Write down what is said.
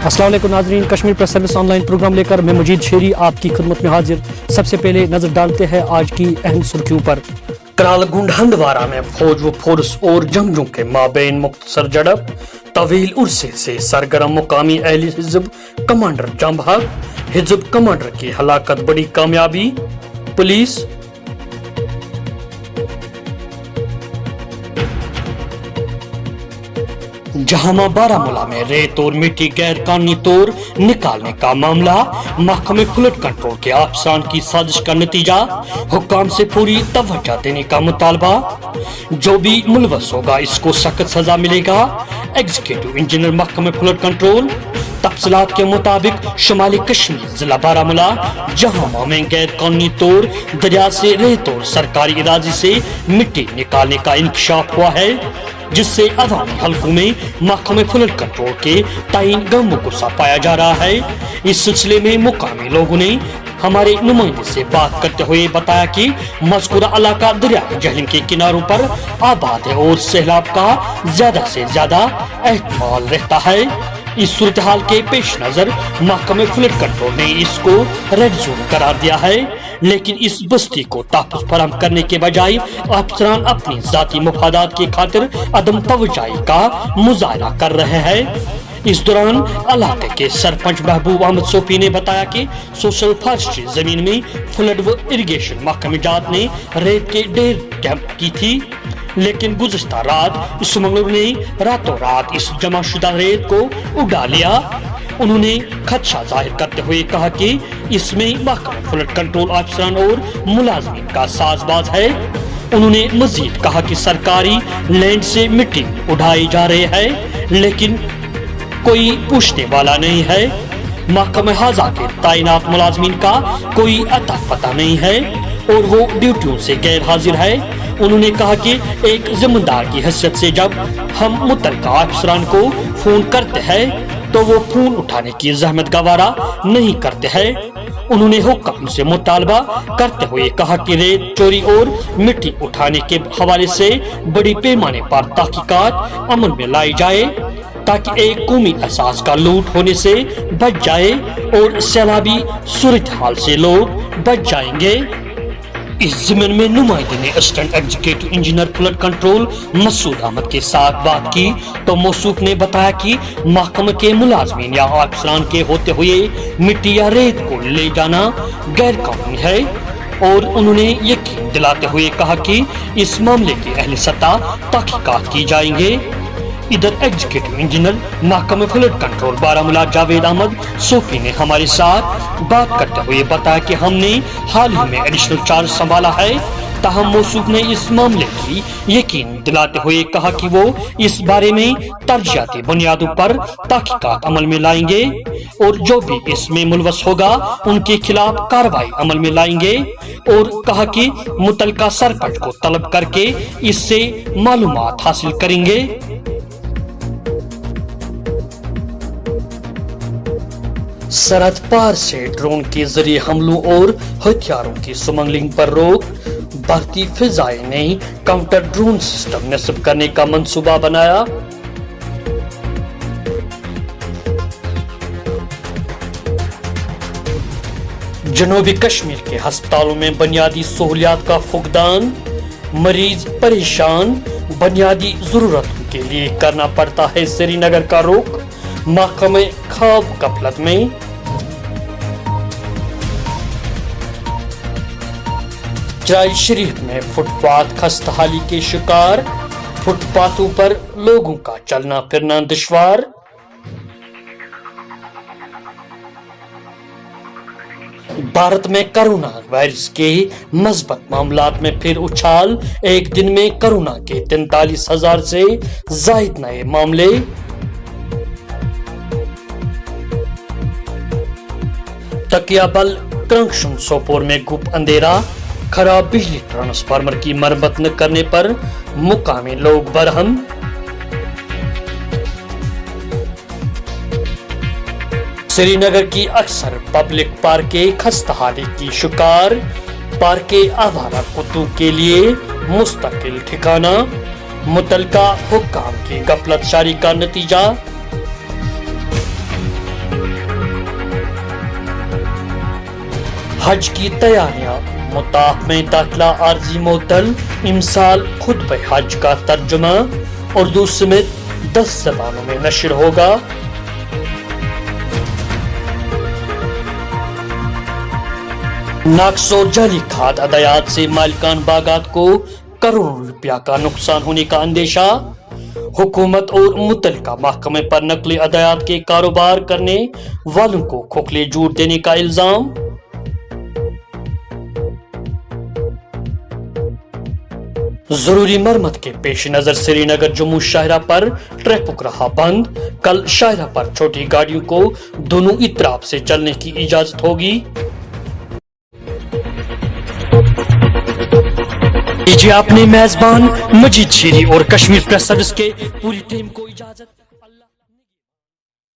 अस्सलाम वालेकुम नाज़रीन, Kashmir press service online programme लेकर मैं मजीद शेरी आपकी खिदमत में हाजिर। सबसे पहले नजर डालते हैं आज की अहम सुर्खियों पर। करालगुंड हंदवारा में फौज व फोर्स और जंगजों के माबैन मुख्तसर झड़प, तवील उर्से से सरगर्म मुकामी अहले हिज़्ब कमांडर जंग भाग, हिज़्ब कमांडर की हलाकत बड़ी कामयाबी। पुलिस जहां बारामूला में रेत और मिट्टी गैर कानूनी तौर निकालने का मामला, महकमे फ्लड कंट्रोल के अफसरान की साजिश का नतीजा, हुक्काम से पूरी तवज्जो देने का मुतालबा। जो भी मुलवस होगा इसको सख्त सजा मिलेगा। एग्जीक्यूटिव इंजीनियर महकमे फ्लड कंट्रोल। तफसीलात के मुताबिक शुमाली कश्मीर जिला बारामूला जहां में गैर कानूनी तौर दरिया से रेत और सरकारी इरादी से मिट्टी निकालने का इंकशाफ हुआ है, जिससे अवामी हलकों में महकमे फ्लड कंट्रोल के ताइन गम गुस्सा पाया जा रहा है। इस सिलसिले में मुकामी लोगों ने हमारे नुमाइंदे से बात करते हुए बताया कि मज़कूरा इलाका दरिया जहलम के किनारों पर आबाद है और सैलाब का ज्यादा से ज्यादा एहतमाल रहता है। इस सूरत हाल के पेश नजर महकमे फ्लड कंट्रोल ने इसको रेड जोन करार दिया है, लेकिन इस बस्ती को तहफ़्फ़ुज़ फराहम करने के बजाय अफसरान अपनी जाती मुफादात की खातिर अदम तवज्जोही का मुजाहरा कर रहे हैं। इस दौरान इलाके के सरपंच महबूब अहमद सोफी ने बताया कि सोशल फॉरेस्ट्री जमीन में फ्लड व इरिगेशन महकमे जात ने रेत के ढेर कैंप की थी, लेकिन गुज़श्ता रात स्मगलर ने रातों रात इस जमाशुदा रेत को उड़ा लिया। उन्होंने खदशा जाहिर करते हुए कहा कि इसमें महकमा फ्लड कंट्रोल अफसरान और मुलाजमीन का साजबाज है। उन्होंने मजीद कहा कि सरकारी लैंड से मिट्टी उठाई जा रही है, लेकिन कोई पूछने वाला नहीं है। महकमा हाजा के तैनात मुलाजमीन का कोई अता पता नहीं है और वो ड्यूटियों से गैर हाजिर है। उन्होंने कहा कि एक जिम्मेदार की हैसियत से जब हम मुतल्लिका अफसरान को फोन करते हैं तो वो फोन उठाने की जहमत गवारा नहीं करते हैं। उन्होंने हुक्म से मुतालबा करते हुए कहा कि रेत चोरी और मिट्टी उठाने के हवाले से बड़ी पैमाने पर तहकीकात अमल में लाई जाए, ताकि एक कौमी एहसास का लूट होने से बच जाए और सैलाबी सूरत हाल से लोग बच जाएंगे। इस ज़िम्न में नुमाइंदे ने assistant executive engineer flood control Masood Ahmad के साथ बात की तो मौसूफ ने बताया कि महकमे के मुलाजमीन या अफसरान के होते हुए मिट्टी या रेत को ले जाना गैर कानूनी है, और उन्होंने यकीन दिलाते हुए कहा कि इस मामले की अहले सतह तहकीकात की जाएंगे। इधर एग्जीक्यूटिव इंजीनियर महकमे फ्लड कंट्रोल बारामूला जावेद अहमद सोफी ने हमारे साथ बात करते हुए बताया कि हमने हाल ही में एडिशनल चार्ज संभाला है। ताहम मौसूफ ने इस मामले की यकीन दिलाते हुए कहा कि वो इस बारे में तरजीहाती बुनियादों पर तहकीकात अमल में लाएंगे और जो भी इसमें मुलवस होगा उनके खिलाफ कार्रवाई अमल में लाएंगे, और कहा कि मुतल्लिका सरपंच को तलब करके इससे मालूमात हासिल करेंगे। सरहद पार से ड्रोन के जरिए हमलों और हथियारों की स्मगलिंग पर रोक, भारतीय फिजाई ने काउंटर ड्रोन सिस्टम नस्ब करने का मंसूबा बनाया। जनूबी कश्मीर के अस्पतालों में बुनियादी सहूलियात का फुकदान, मरीज परेशान, बुनियादी जरूरतों के लिए करना पड़ता है श्रीनगर का रुख, महकमे ख्वाब गफलत में। जराई शरीफ में फुटपाथ खस्ताहाली के शिकार, फुटपाथों पर लोगों का चलना फिरना दुश्वार। भारत में कोरोना वायरस के मस्बत मामलात में फिर उछाल, एक दिन में कोरोना के 43,000 से जायद नए मामले। तकियाबल क्रंकशुम सोपोर में गुप अंधेरा, खराब बिजली ट्रांसफार्मर की मरम्मत न करने पर मुकामी लोग बरहम। श्रीनगर की अक्सर पब्लिक पार्कें खस्ताहाली की शिकार, पार्कें आवारा कुत्तों के लिए मुस्तकिल ठिकाना, मुतल्लिका हुक्काम की गफलत जारी का नतीजा। حج کی تیاریاں، مطاف میں داخلہ عارضی معطل، امسال خطبہ حج کا ترجمہ اردو سمیت 10 زبانوں میں نشر ہوگا۔ ناقص اور جعلی کھاد ادویات سے مالکان باغات کو کروڑوں روپیہ کا نقصان ہونے کا اندیشہ، حکومت اور متعلقہ محکمے پر نقلی ادویات کے کاروبار کرنے والوں کو کھوکھلے جھوٹ دینے کا الزام۔ ضروری مرمت کے پیش نظر سری نگر جموں شاہراہ پر ٹریفک رہا بند، کل شاہراہ پر چھوٹی گاڑیوں کو دونوں اطراف سے چلنے کی اجازت ہوگی۔ دیجیے اپنے میزبان مجید شیری اور کشمیر پریس سروس کے پوری ٹیم کو اجازت۔